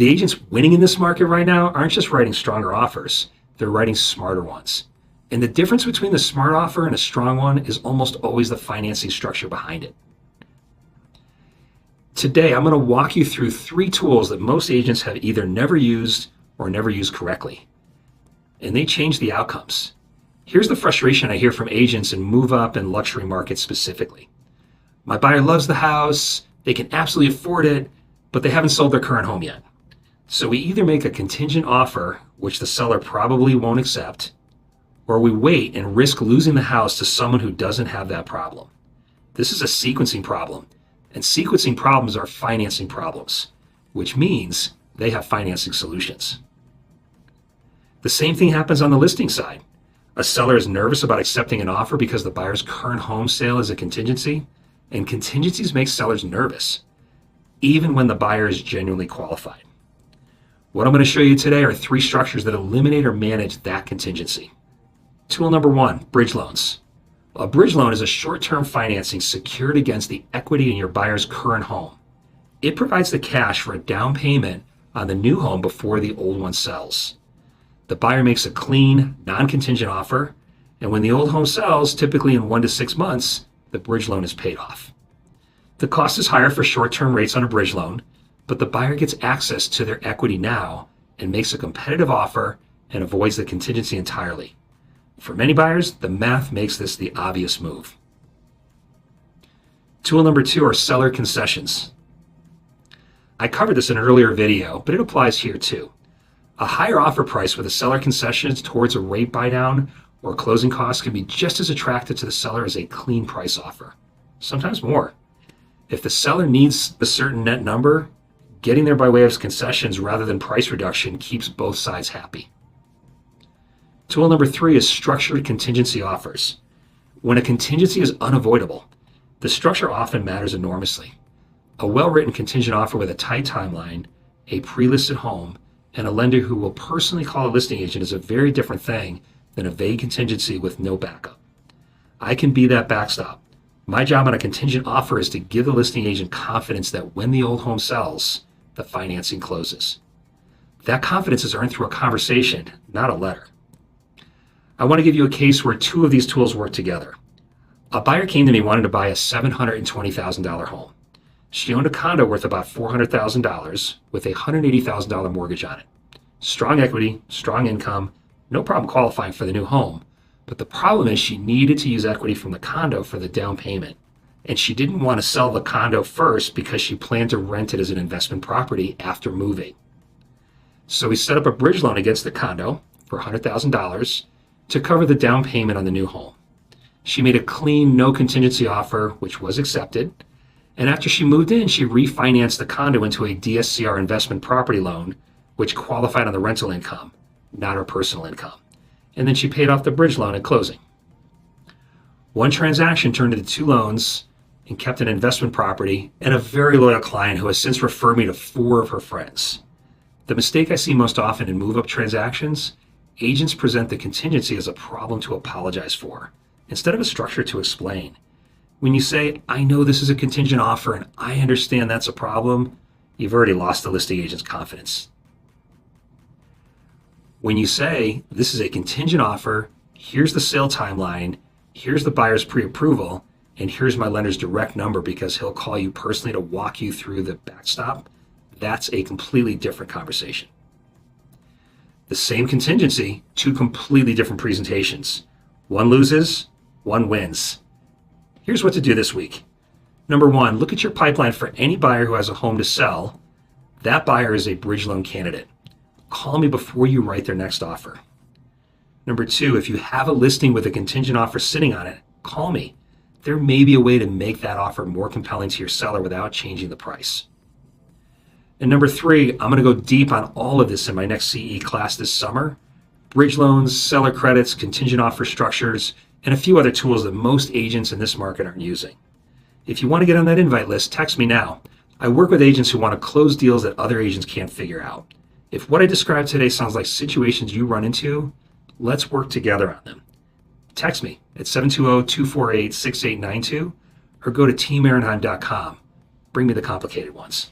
The agents winning in this market right now aren't just writing stronger offers, they're writing smarter ones. And the difference between the smart offer and a strong one is almost always the financing structure behind it. Today, I'm going to walk you through 3 tools that most agents have either never used or never used correctly. And they change the outcomes. Here's the frustration I hear from agents in move-up and luxury markets specifically. My buyer loves the house, they can absolutely afford it, but they haven't sold their current home yet. So we either make a contingent offer, which the seller probably won't accept, or we wait and risk losing the house to someone who doesn't have that problem. This is a sequencing problem, and sequencing problems are financing problems, which means they have financing solutions. The same thing happens on the listing side. A seller is nervous about accepting an offer because the buyer's current home sale is a contingency, and contingencies make sellers nervous, even when the buyer is genuinely qualified. What I'm going to show you today are 3 structures that eliminate or manage that contingency. Tool number 1, bridge loans. A bridge loan is a short-term financing secured against the equity in your buyer's current home. It provides the cash for a down payment on the new home before the old one sells. The buyer makes a clean, non-contingent offer, and when the old home sells, typically in 1 to 6 months, the bridge loan is paid off. The cost is higher for short-term rates on a bridge loan, but the buyer gets access to their equity now and makes a competitive offer and avoids the contingency entirely. For many buyers, the math makes this the obvious move. Tool number 2 are seller concessions. I covered this in an earlier video, but it applies here too. A higher offer price with a seller concessions towards a rate buy down or closing costs can be just as attractive to the seller as a clean price offer, sometimes more. If the seller needs a certain net number, getting there by way of concessions rather than price reduction keeps both sides happy. Tool number 3 is structured contingency offers. When a contingency is unavoidable, the structure often matters enormously. A well-written contingent offer with a tight timeline, a pre-listed home, and a lender who will personally call a listing agent is a very different thing than a vague contingency with no backup. I can be that backstop. My job on a contingent offer is to give the listing agent confidence that when the old home sells, the financing closes. That confidence is earned through a conversation, not a letter. I want to give you a case where 2 of these tools work together. A buyer came to me wanting to buy a $720,000 home. She owned a condo worth about $400,000 with a $180,000 mortgage on it. Strong equity, strong income, no problem qualifying for the new home. But the problem is she needed to use equity from the condo for the down payment. And she didn't want to sell the condo first because she planned to rent it as an investment property after moving. So we set up a bridge loan against the condo for $100,000 to cover the down payment on the new home. She made a clean, no contingency offer, which was accepted. And after she moved in, she refinanced the condo into a DSCR investment property loan, which qualified on the rental income, not her personal income. And then she paid off the bridge loan at closing. One transaction turned into 2 loans and kept an investment property and a very loyal client who has since referred me to 4 of her friends. The mistake I see most often in move-up transactions, agents present the contingency as a problem to apologize for, instead of a structure to explain. When you say, I know this is a contingent offer and I understand that's a problem, you've already lost the listing agent's confidence. When you say, this is a contingent offer, here's the sale timeline, here's the buyer's pre-approval, and here's my lender's direct number because he'll call you personally to walk you through the backstop, that's a completely different conversation. The same contingency, 2 completely different presentations. One loses, one wins. Here's what to do this week. Number 1, look at your pipeline for any buyer who has a home to sell. That buyer is a bridge loan candidate. Call me before you write their next offer. Number 2, if you have a listing with a contingent offer sitting on it, call me. There may be a way to make that offer more compelling to your seller without changing the price. And number 3, I'm going to go deep on all of this in my next CE class this summer. Bridge loans, seller credits, contingent offer structures, and a few other tools that most agents in this market aren't using. If you want to get on that invite list, text me now. I work with agents who want to close deals that other agents can't figure out. If what I described today sounds like situations you run into, let's work together on them. Text me at 720-248-6892 or go to teamaronheim.com. Bring me the complicated ones.